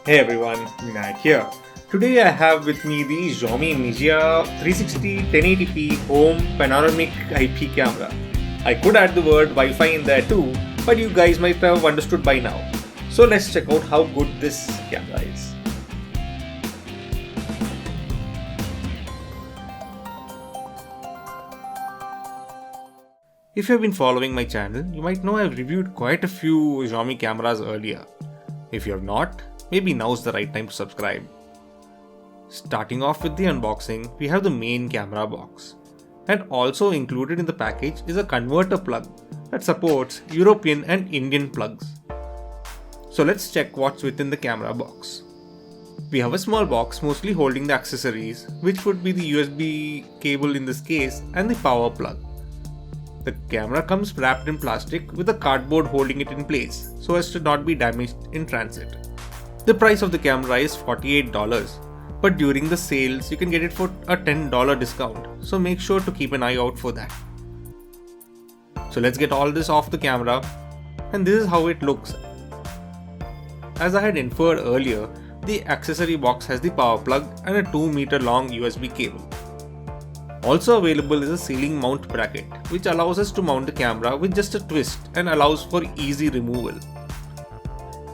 Hey everyone, Vinayak here. Today I have with me the Xiaomi Mijia 360 1080p home panoramic IP camera. I could add the word Wi-Fi in there too, but you guys might have understood by now. So let's check out how good this camera is. If you have been following my channel, you might know I've reviewed quite a few Xiaomi cameras earlier. If you have not, maybe now's the right time to subscribe. Starting off with the unboxing, we have the main camera box. And also included in the package is a converter plug that supports European and Indian plugs. So let's check what's within the camera box. We have a small box mostly holding the accessories, which would be the USB cable in this case and the power plug. The camera comes wrapped in plastic with a cardboard holding it in place so as to not be damaged in transit. The price of the camera is $48, but during the sales you can get it for a $10 discount, so make sure to keep an eye out for that. So let's get all this off the camera, and this is how it looks. As I had inferred earlier, the accessory box has the power plug and a 2-meter long USB cable. Also available is a ceiling mount bracket, which allows us to mount the camera with just a twist and allows for easy removal.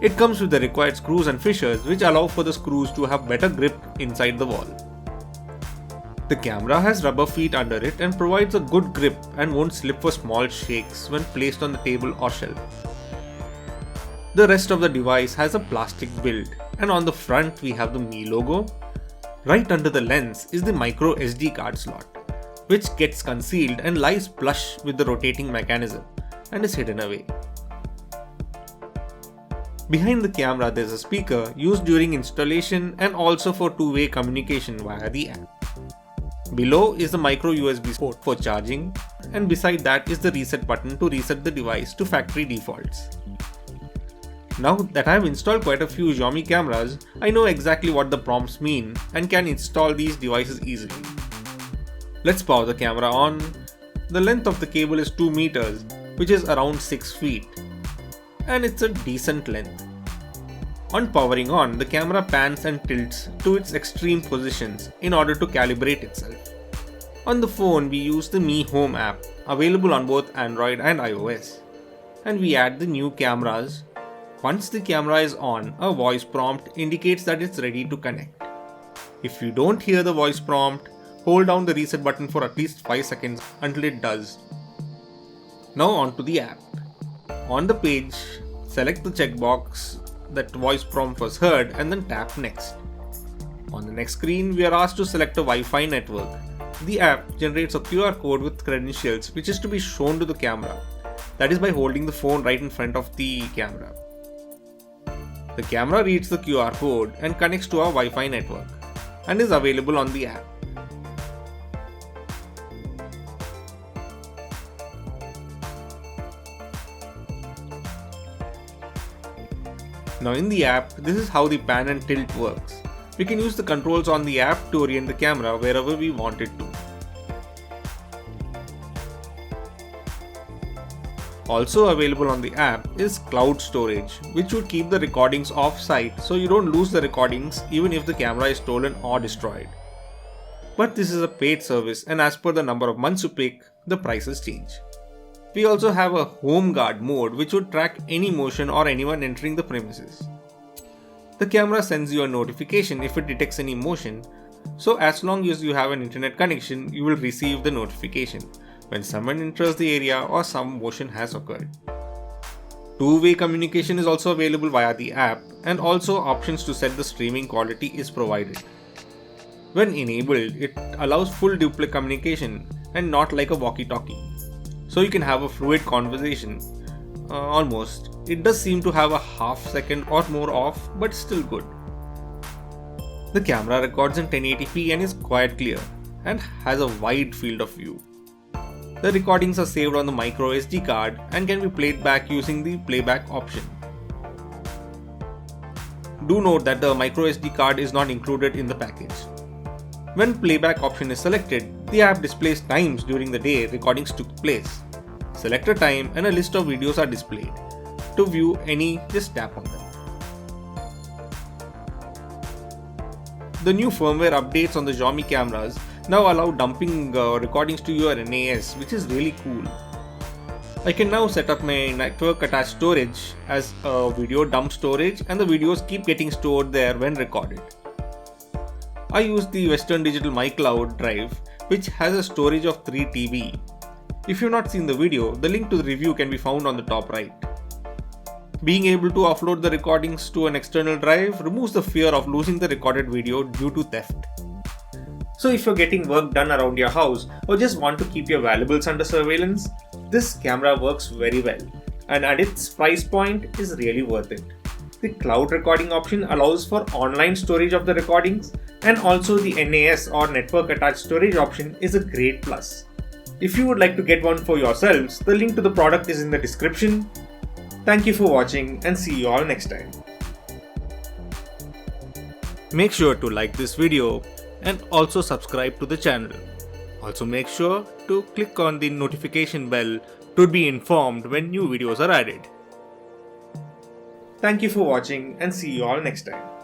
It comes with the required screws and fishers, which allow for the screws to have better grip inside the wall. The camera has rubber feet under it and provides a good grip and won't slip for small shakes when placed on the table or shelf. The rest of the device has a plastic build, and on the front we have the Mi logo. Right under the lens is the micro SD card slot, which gets concealed and lies flush with the rotating mechanism and is hidden away. Behind the camera there's a speaker used during installation and also for two-way communication via the app. Below is the micro USB port for charging, and beside that is the reset button to reset the device to factory defaults. Now that I have installed quite a few Xiaomi cameras, I know exactly what the prompts mean and can install these devices easily. Let's power the camera on. The length of the cable is 2 meters, which is around 6 feet. And it's a decent length. On powering on, the camera pans and tilts to its extreme positions in order to calibrate itself. On the phone, we use the Mi Home app, available on both Android and iOS. And we add the new cameras. Once the camera is on, a voice prompt indicates that it's ready to connect. If you don't hear the voice prompt, hold down the reset button for at least 5 seconds until it does. Now onto the app. On the page, select the checkbox that voice prompt was heard and then tap next. On the next screen, we are asked to select a Wi-Fi network. The app generates a QR code with credentials which is to be shown to the camera. That is by holding the phone right in front of the camera. The camera reads the QR code and connects to our Wi-Fi network and is available on the app. Now in the app, this is how the pan and tilt works. We can use the controls on the app to orient the camera wherever we want it to. Also available on the app is cloud storage, which would keep the recordings off-site so you don't lose the recordings even if the camera is stolen or destroyed. But this is a paid service, and as per the number of months you pick, the prices change. We also have a home guard mode which would track any motion or anyone entering the premises. The camera sends you a notification if it detects any motion, so as long as you have an internet connection, you will receive the notification when someone enters the area or some motion has occurred. Two-way communication is also available via the app, and also options to set the streaming quality is provided. When enabled, it allows full duplex communication and not like a walkie-talkie. So you can have a fluid conversation. Almost. It does seem to have a half second or more off, but still good. The camera records in 1080p and is quite clear and has a wide field of view. The recordings are saved on the micro SD card and can be played back using the playback option. Do note that the micro SD card is not included in the package. When playback option is selected, the app displays times during the day recordings took place. Select a time and a list of videos are displayed. To view any, just tap on them. The new firmware updates on the Xiaomi cameras now allow dumping recordings to your NAS, which is really cool. I can now set up my network attached storage as a video dump storage, and the videos keep getting stored there when recorded. I use the Western Digital MyCloud drive, which has a storage of 3 TB. If you've not seen the video, the link to the review can be found on the top right. Being able to offload the recordings to an external drive removes the fear of losing the recorded video due to theft. So if you're getting work done around your house or just want to keep your valuables under surveillance, this camera works very well, and at its price point is really worth it. The cloud recording option allows for online storage of the recordings, and also the NAS or network attached storage option is a great plus. If you would like to get one for yourselves, the link to the product is in the description. Thank you for watching and see you all next time. Make sure to like this video and also subscribe to the channel. Also make sure to click on the notification bell to be informed when new videos are added. Thank you for watching and see you all next time.